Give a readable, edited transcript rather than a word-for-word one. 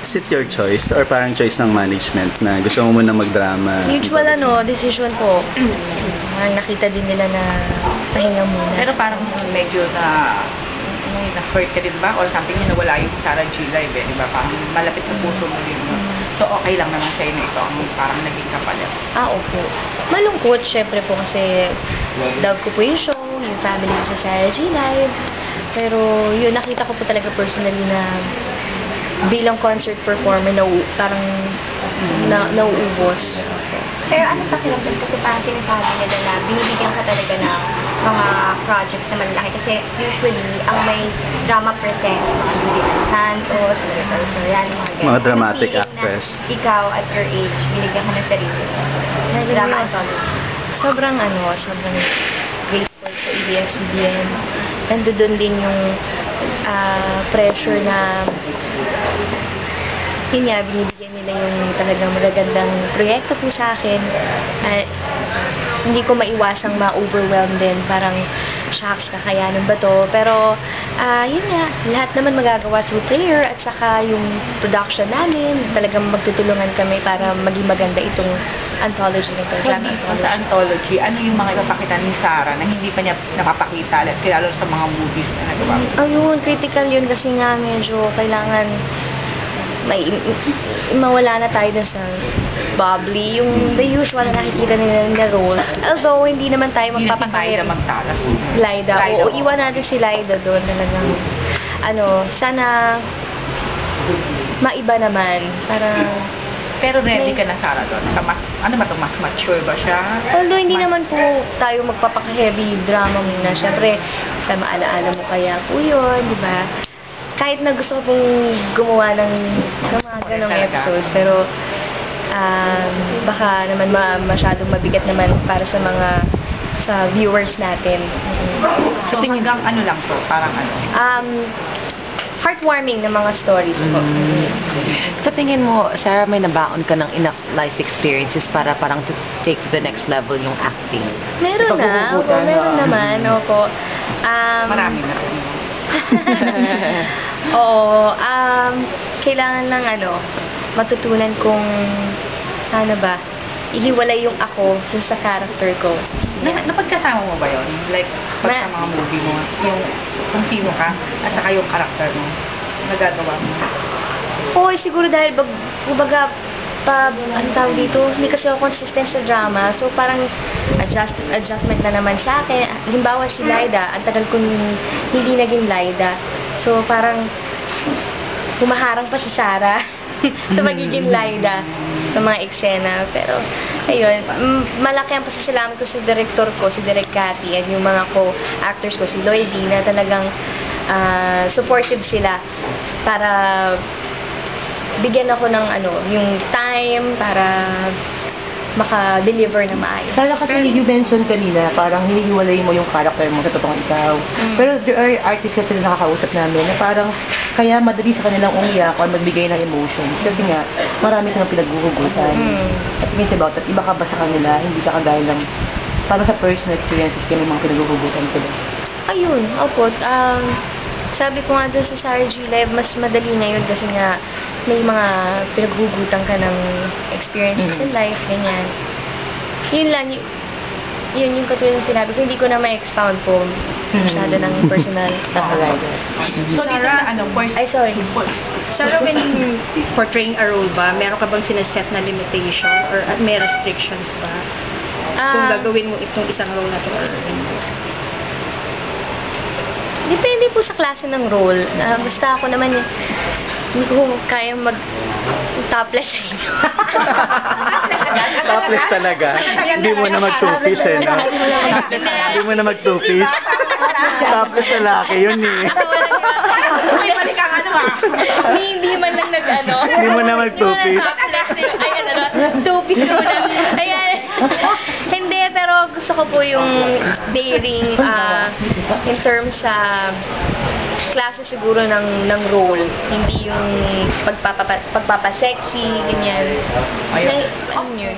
Was it your choice or parang choice ng management na gusto mo muna mag-drama? Mutual decision po. Nakita din nila na pahinga muna. Pero parang medyo na-hurt ka din ba? Or something yung nawala yung Sarah G Live di ba? Parang malapit sa puso mo din. So okay lang naman sa'yo na ito ang parang naging kapalit. Opo. Malungkot, syempre po kasi love ko po yung show, yung family ko sa Sarah G Live. Pero yun, nakita ko po talaga personally na bilang concert performer na parang nauubos. Pero ano pakiramdam kasi parang sinasabi nila na binibigyan ka talaga ng mga project na malaki kasi usually ang may drama present mga Judy Santos, Maricel Soriano, Mga dramatic feeling actress. Na ikaw at your age, binigyan ka ng sarili. Drama anthology. Sobrang grateful sa ABS-CBN. Nandoon din yung pressure na yun nga, binibigyan nila yung talagang magagandang proyekto po sa akin. Hindi ko maiwasang ma-overwhelm din. Parang, shocks, kakayanan ba to? Pero, yun nga, lahat naman magagawa through prayer at saka yung production namin. Talagang magtutulungan kami para maging maganda itong anthology nito. So, dito sa anthology, ano yung mga ipapakita ni Sarah na hindi pa niya napapakita lalo sa mga movies na nagawa? Ayun, critical yun kasi nga medyo kailangan mawala na tayo dun sa bubbly, yung the usual na nakikita nila na roles. Although, hindi naman tayo magpapakahiri. Laida. Oo, iwan natin si Laida doon talagang, sana maiba naman. Pero ready ka na, Sarah, doon? Mas mature ba siya? Although, hindi naman po tayo magpapaka-heavy drama muna. Siyempre, sa maalaala mo kaya po yun, di ba? Kahit na gusto ko pong gumawa ng mga ganong episodes, pero baka naman masyadong mabigat naman para sa viewers natin. So, hanggang ano lang to? Parang ano? Heartwarming na mga stories po. Sa tingin mo, Sarah, may nabaon ka ng enough life experiences para parang to take to the next level yung acting? Meron na. Opo, meron naman. Opo. Marami na. Oo. Kailangan ng matutunan kung ihiwalay yung ako dun sa character ko. Napagkasama mo ba yun? Like, pag sa mga movie mo, yung kung sino ka, at saka yung character mo, nagagawa mo? Oo, siguro dahil kumbaga, ang tawag dito, hindi kasi ako consistent sa drama. So, parang adjustment na naman sa akin. Halimbawa si Laida, ang tagal kong hindi naging Laida. So, parang humaharang pa si Sarah sa magiging Laida sa mga eksena. Pero, ayun, malaki ang pasasalamat ko sa director ko, si Direk Cathy, at yung mga co-actors ko, si Lloydie, na talagang supportive sila para bigyan ako ng yung time para maka-deliver na maayos. Sarah, kasi you mentioned kanina, parang hinihiwalay mo yung character mo sa totoong ikaw. Pero there are artists kasi na nakakausap namin na parang kaya madali sa kanilang umiyak or magbigay ng emotions. Kasi nga, marami silang pinaghuhugutan. At means about that, iba ka ba sa kanila, hindi ka kagaya ng parang sa personal experiences kaya may mga pinaghuhugutan sila. Ayun, opo. Sabi ko nga doon sa Sarah G Live, mas madali ngayon kasi nga may mga pinaghugutan ka ng experiences in life, ganyan. Yun lang, yun yung katulad ng sinabi ko, hindi ko na ma-expound po masyado ng personal. So, Sarah, sorry. Sarah, when portraying a role ba, meron ka bang sineset na limitation or may restrictions ba? Kung gagawin mo itong isang role na to or depende po sa klase ng role. Basta ako naman hindi ko kaya topless sa inyo. Topless talaga. Hindi mo na mag-two-piece no? Hindi mo na mag-two-piece. Topless lalaki yun May balik ang Hindi man lang Hindi mo na mag-two-piece. Two-piece muna. Ayan. Hindi, pero gusto ko po yung daring in terms sa klase siguro ng role. Hindi yung pagpapasexy, ganyan. Ayun. Ano yun?